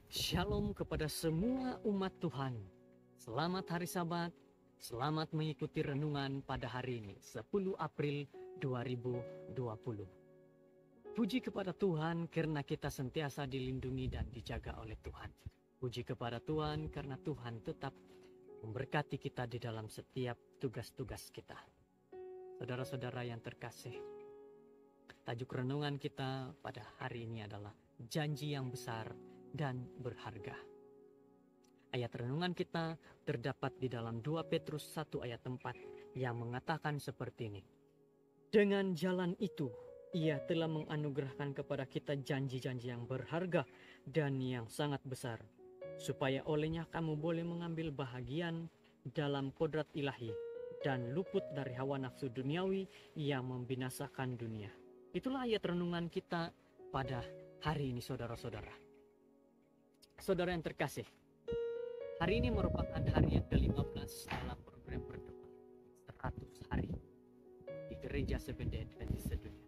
Shalom kepada semua umat Tuhan. Selamat hari Sabat, selamat mengikuti renungan pada hari ini, 10 April 2020. Puji kepada Tuhan karena kita sentiasa dilindungi dan dijaga oleh Tuhan. Puji kepada Tuhan karena Tuhan tetap memberkati kita di dalam setiap tugas-tugas kita. Saudara-saudara yang terkasih, tajuk renungan kita pada hari ini adalah janji yang besar dan berharga. Ayat renungan kita terdapat di dalam 2 Petrus 1 ayat 4 yang mengatakan seperti ini. Dengan jalan itu, Ia telah menganugerahkan kepada kita janji-janji yang berharga dan yang sangat besar, supaya olehnya kamu boleh mengambil bahagian dalam kodrat ilahi dan luput dari hawa nafsu duniawi yang membinasakan dunia. Itulah ayat renungan kita pada hari ini, saudara-saudara. Saudara yang terkasih, hari ini merupakan hari yang ke-15 dalam program berdoa 100 hari di Gereja Seventh-day Adventist sedunia.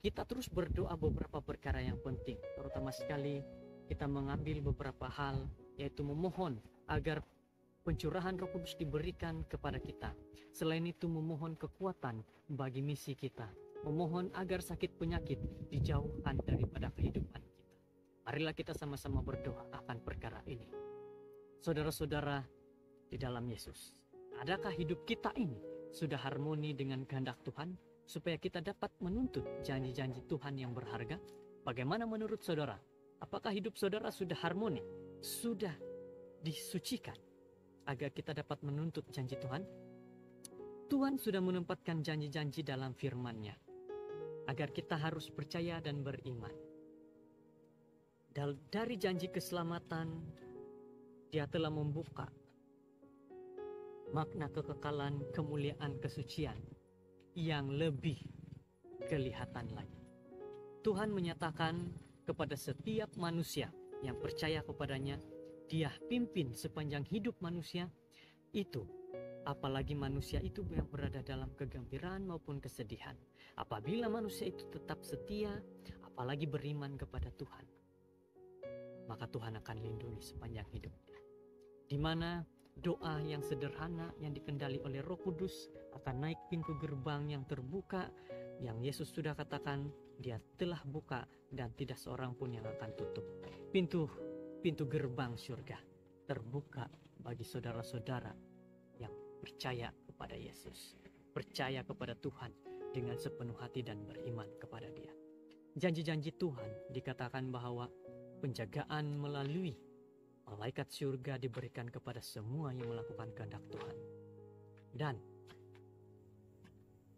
Kita terus berdoa beberapa perkara yang penting, terutama sekali kita mengambil beberapa hal, yaitu memohon agar pencurahan Roh Kudus diberikan kepada kita. Selain itu memohon kekuatan bagi misi kita, memohon agar sakit penyakit dijauhkan daripada kehidupan kita. Marilah kita sama-sama berdoa akan perkara ini. Saudara-saudara di dalam Yesus, adakah hidup kita ini sudah harmoni dengan kehendak Tuhan supaya kita dapat menuntut janji-janji Tuhan yang berharga? Bagaimana menurut saudara? Apakah hidup saudara sudah harmoni? Sudah disucikan agar kita dapat menuntut janji Tuhan? Tuhan sudah menempatkan janji-janji dalam firman-Nya agar kita harus percaya dan beriman. Dari janji keselamatan, Dia telah membuka makna kekekalan, kemuliaan, kesucian yang lebih kelihatan lagi. Tuhan menyatakan kepada setiap manusia yang percaya kepadanya, Dia pimpin sepanjang hidup manusia itu. Apalagi manusia itu yang berada dalam kegembiraan maupun kesedihan. Apabila manusia itu tetap setia, apalagi beriman kepada Tuhan, maka Tuhan akan lindungi sepanjang hidupnya. Di mana doa yang sederhana yang dikendali oleh Roh Kudus akan naik pintu gerbang yang terbuka, yang Yesus sudah katakan Dia telah buka dan tidak seorang pun yang akan tutup. Pintu gerbang surga terbuka bagi saudara-saudara yang percaya kepada Yesus, percaya kepada Tuhan dengan sepenuh hati dan beriman kepada Dia. Janji-janji Tuhan dikatakan bahwa penjagaan melalui malaikat surga diberikan kepada semua yang melakukan kehendak Tuhan dan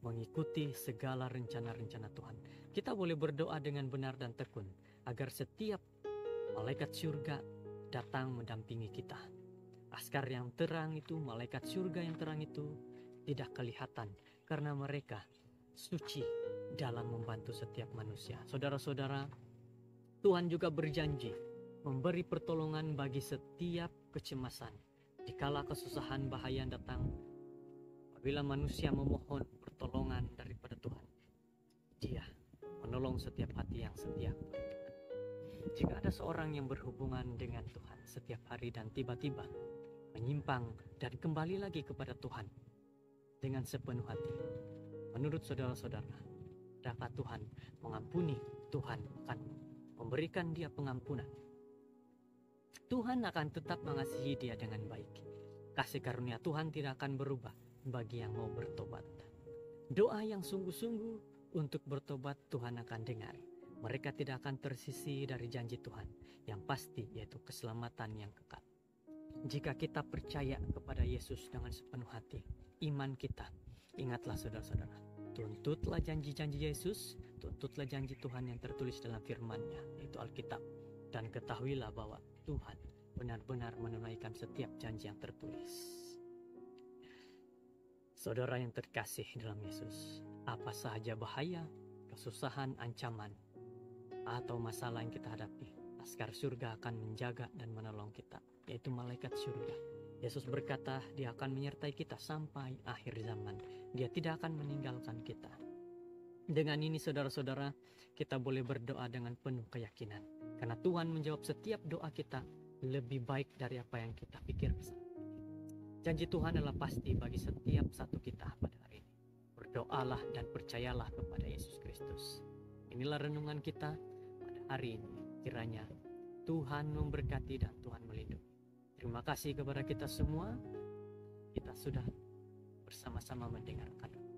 mengikuti segala rencana-rencana Tuhan. Kita boleh berdoa dengan benar dan tekun agar setiap malaikat surga datang mendampingi kita. Askar yang terang itu, malaikat surga yang terang itu tidak kelihatan karena mereka suci dalam membantu setiap manusia. Saudara-saudara, Tuhan juga berjanji memberi pertolongan bagi setiap kecemasan. Dikala kesusahan bahaya datang, apabila manusia memohon pertolongan daripada Tuhan, Dia menolong setiap hati yang setia kepada Tuhan. Jika ada seorang yang berhubungan dengan Tuhan setiap hari dan tiba-tiba menyimpang dan kembali lagi kepada Tuhan dengan sepenuh hati, menurut saudara-saudara, dapat Tuhan mengampuni? Tuhan akan memberikan dia pengampunan. Tuhan akan tetap mengasihi dia dengan baik. Kasih karunia Tuhan tidak akan berubah bagi yang mau bertobat. Doa yang sungguh-sungguh untuk bertobat Tuhan akan dengar. Mereka tidak akan tersisi dari janji Tuhan yang pasti, yaitu keselamatan yang kekal. Jika kita percaya kepada Yesus dengan sepenuh hati, iman kita, ingatlah saudara-saudara, tuntutlah janji-janji Yesus, tuntutlah janji Tuhan yang tertulis dalam firman-Nya, yaitu Alkitab. Dan ketahuilah bahwa Tuhan benar-benar menunaikan setiap janji yang tertulis. Saudara yang terkasih dalam Yesus, apa sahaja bahaya, kesusahan, ancaman, atau masalah yang kita hadapi, askar surga akan menjaga dan menolong kita, yaitu malaikat surga. Yesus berkata, Dia akan menyertai kita sampai akhir zaman. Dia tidak akan meninggalkan kita. Dengan ini saudara-saudara, kita boleh berdoa dengan penuh keyakinan. Karena Tuhan menjawab setiap doa kita lebih baik dari apa yang kita pikirkan. Janji Tuhan adalah pasti bagi setiap satu kita pada hari ini. Berdoalah dan percayalah kepada Yesus Kristus. Inilah renungan kita pada hari ini. Kiranya Tuhan memberkati dan Tuhan melindungi. Terima kasih kepada kita semua. Kita sudah bersama-sama mendengarkan.